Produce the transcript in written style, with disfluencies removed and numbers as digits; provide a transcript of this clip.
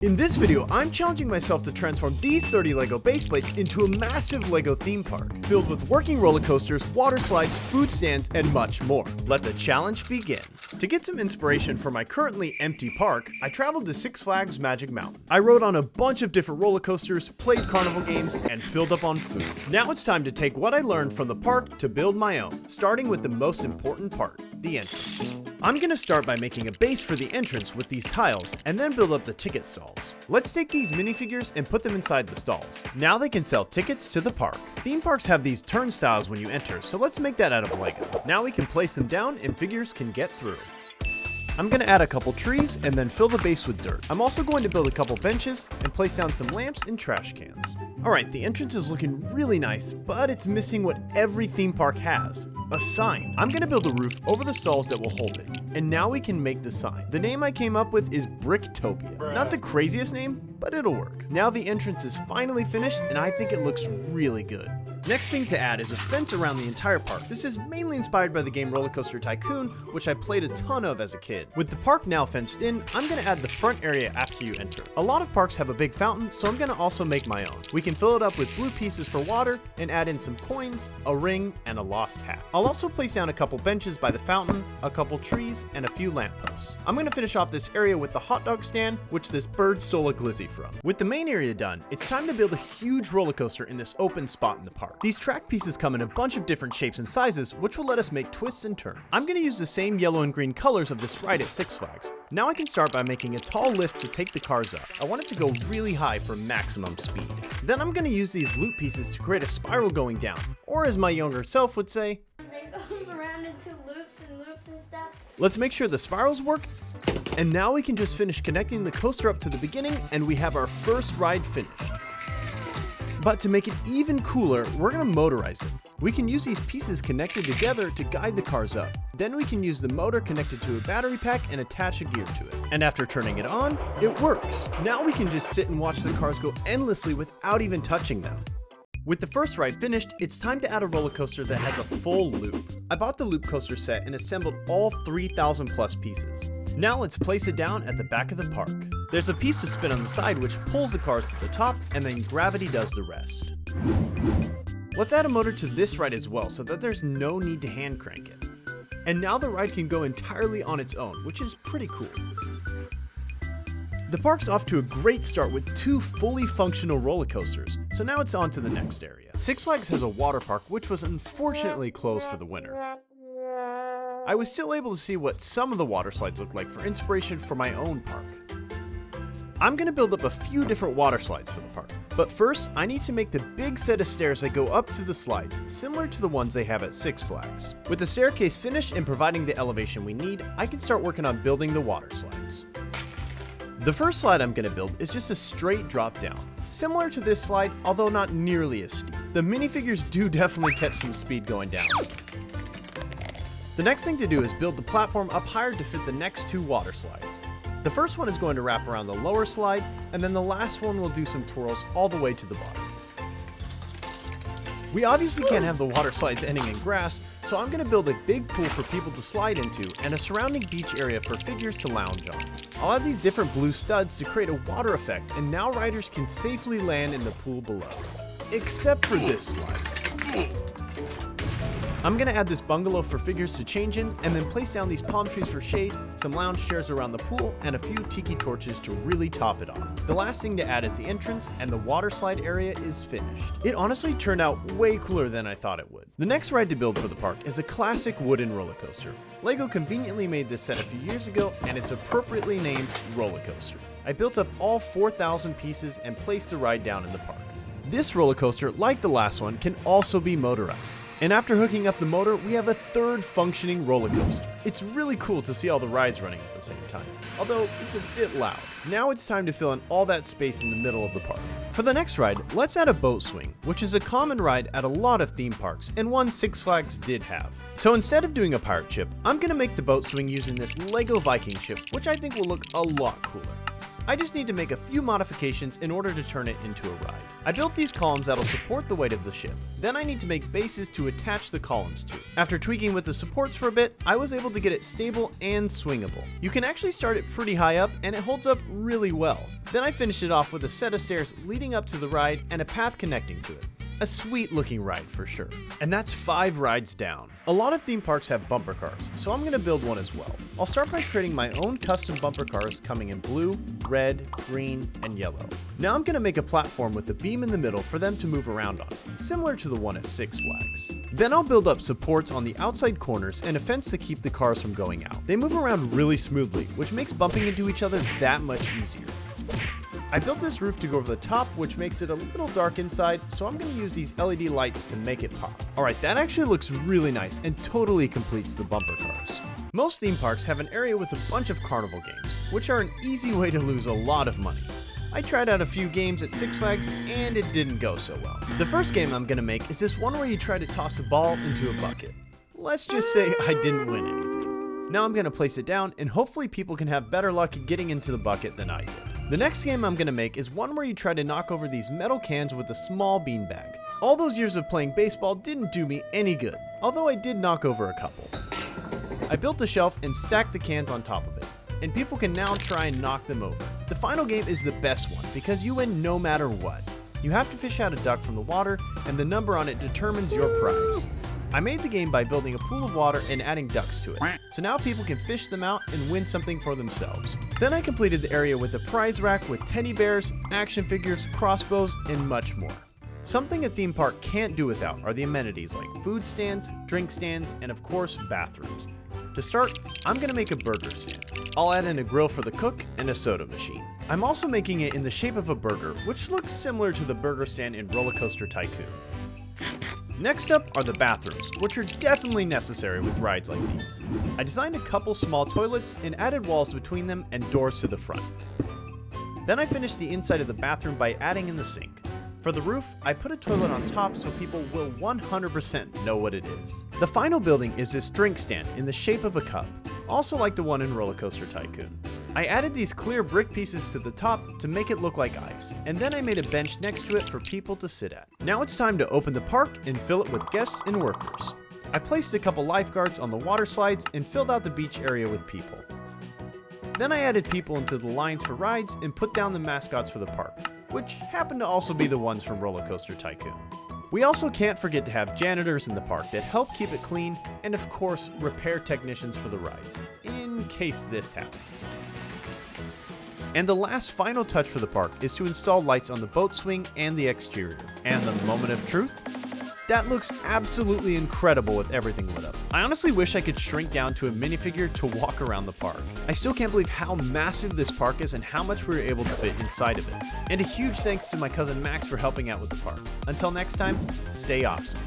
In this video, I'm challenging myself to transform these 30 LEGO base plates into a massive LEGO theme park, filled with working roller coasters, water slides, food stands, and much more. Let the challenge begin. To get some inspiration for my currently empty park, I traveled to Six Flags Magic Mountain. I rode on a bunch of different roller coasters, played carnival games, and filled up on food. Now it's time to take what I learned from the park to build my own, starting with the most important part, the entrance. I'm gonna start by making a base for the entrance with these tiles, and then build up the ticket stalls. Let's take these minifigures and put them inside the stalls. Now they can sell tickets to the park. Theme parks have these turnstiles when you enter, so let's make that out of LEGO. Now we can place them down and figures can get through. I'm going to add a couple trees and then fill the base with dirt. I'm also going to build a couple benches and place down some lamps and trash cans. Alright, the entrance is looking really nice, but it's missing what every theme park has, a sign. I'm going to build a roof over the stalls that will hold it. And now we can make the sign. The name I came up with is Bricktopia. Not the craziest name, but it'll work. Now the entrance is finally finished and I think it looks really good. Next thing to add is a fence around the entire park. This is mainly inspired by the game Roller Coaster Tycoon, which I played a ton of as a kid. With the park now fenced in, I'm going to add the front area after you enter. A lot of parks have a big fountain, so I'm going to also make my own. We can fill it up with blue pieces for water and add in some coins, a ring, and a lost hat. I'll also place down a couple benches by the fountain, a couple trees, and a few lampposts. I'm going to finish off this area with the hot dog stand, which this bird stole a glizzy from. With the main area done, it's time to build a huge roller coaster in this open spot in the park. These track pieces come in a bunch of different shapes and sizes, which will let us make twists and turns. I'm going to use the same yellow and green colors of this ride at Six Flags. Now I can start by making a tall lift to take the cars up. I want it to go really high for maximum speed. Then I'm going to use these loop pieces to create a spiral going down, or as my younger self would say, It goes around into loops and stuff. Let's make sure the spirals work. And now we can just finish connecting the coaster up to the beginning and we have our first ride finished. But to make it even cooler, we're going to motorize it. We can use these pieces connected together to guide the cars up. Then we can use the motor connected to a battery pack and attach a gear to it. And after turning it on, it works. Now we can just sit and watch the cars go endlessly without even touching them. With the first ride finished, it's time to add a roller coaster that has a full loop. I bought the loop coaster set and assembled all 3,000 plus pieces. Now let's place it down at the back of the park. There's a piece to spin on the side which pulls the cars to the top and then gravity does the rest. Let's add a motor to this ride as well so that there's no need to hand crank it. And now the ride can go entirely on its own, which is pretty cool. The park's off to a great start with 2 fully functional roller coasters, so now it's on to the next area. Six Flags has a water park which was unfortunately closed for the winter. I was still able to see what some of the water slides look like for inspiration for my own park. I'm going to build up a few different water slides for the park, but first I need to make the big set of stairs that go up to the slides, similar to the ones they have at Six Flags. With the staircase finished and providing the elevation we need, I can start working on building the water slides. The first slide I'm going to build is just a straight drop down, similar to this slide, although not nearly as steep. The minifigures do definitely catch some speed going down. The next thing to do is build the platform up higher to fit the next 2 water slides. The first one is going to wrap around the lower slide, and then the last one will do some twirls all the way to the bottom. We obviously can't have the water slides ending in grass, so I'm going to build a big pool for people to slide into and a surrounding beach area for figures to lounge on. I'll add these different blue studs to create a water effect, and now riders can safely land in the pool below. Except for this slide. I'm going to add this bungalow for figures to change in, and then place down these palm trees for shade, some lounge chairs around the pool, and a few tiki torches to really top it off. The last thing to add is the entrance, and the water slide area is finished. It honestly turned out way cooler than I thought it would. The next ride to build for the park is a classic wooden roller coaster. LEGO conveniently made this set a few years ago, and it's appropriately named Roller Coaster. I built up all 4,000 pieces and placed the ride down in the park. This roller coaster, like the last one, can also be motorized. And after hooking up the motor, we have a third functioning roller coaster. It's really cool to see all the rides running at the same time, although it's a bit loud. Now it's time to fill in all that space in the middle of the park. For the next ride, let's add a boat swing, which is a common ride at a lot of theme parks, and one Six Flags did have. So instead of doing a pirate ship, I'm going to make the boat swing using this LEGO Viking ship, which I think will look a lot cooler. I just need to make a few modifications in order to turn it into a ride. I built these columns that'll support the weight of the ship. Then I need to make bases to attach the columns to. After tweaking with the supports for a bit, I was able to get it stable and swingable. You can actually start it pretty high up and it holds up really well. Then I finished it off with a set of stairs leading up to the ride and a path connecting to it. A sweet looking ride for sure. And that's 5 rides down. A lot of theme parks have bumper cars, so I'm gonna build one as well. I'll start by creating my own custom bumper cars coming in blue, red, green, and yellow. Now I'm gonna make a platform with a beam in the middle for them to move around on, similar to the one at Six Flags. Then I'll build up supports on the outside corners and a fence to keep the cars from going out. They move around really smoothly, which makes bumping into each other that much easier. I built this roof to go over the top, which makes it a little dark inside, so I'm going to use these LED lights to make it pop. Alright, that actually looks really nice and totally completes the bumper cars. Most theme parks have an area with a bunch of carnival games, which are an easy way to lose a lot of money. I tried out a few games at Six Flags and it didn't go so well. The first game I'm going to make is this one where you try to toss a ball into a bucket. Let's just say I didn't win anything. Now I'm going to place it down and hopefully people can have better luck getting into the bucket than I did. The next game I'm going to make is one where you try to knock over these metal cans with a small beanbag. All those years of playing baseball didn't do me any good, although I did knock over a couple. I built a shelf and stacked the cans on top of it, and people can now try and knock them over. The final game is the best one because you win no matter what. You have to fish out a duck from the water, and the number on it determines your prize. I made the game by building a pool of water and adding ducks to it, so now people can fish them out and win something for themselves. Then I completed the area with a prize rack with teddy bears, action figures, crossbows, and much more. Something a theme park can't do without are the amenities like food stands, drink stands, and of course bathrooms. To start, I'm going to make a burger stand. I'll add in a grill for the cook and a soda machine. I'm also making it in the shape of a burger, which looks similar to the burger stand in Roller Coaster Tycoon. Next up are the bathrooms, which are definitely necessary with rides like these. I designed a couple small toilets and added walls between them and doors to the front. Then I finished the inside of the bathroom by adding in the sink. For the roof, I put a toilet on top so people will 100% know what it is. The final building is this drink stand in the shape of a cup, also like the one in Roller Coaster Tycoon. I added these clear brick pieces to the top to make it look like ice, and then I made a bench next to it for people to sit at. Now it's time to open the park and fill it with guests and workers. I placed a couple lifeguards on the water slides and filled out the beach area with people. Then I added people into the lines for rides and put down the mascots for the park, which happened to also be the ones from Roller Coaster Tycoon. We also can't forget to have janitors in the park that help keep it clean, and of course, repair technicians for the rides, in case this happens. And the last final touch for the park is to install lights on the boat swing and the exterior. And the moment of truth? That looks absolutely incredible with everything lit up. I honestly wish I could shrink down to a minifigure to walk around the park. I still can't believe how massive this park is and how much we were able to fit inside of it. And a huge thanks to my cousin Max for helping out with the park. Until next time, stay awesome.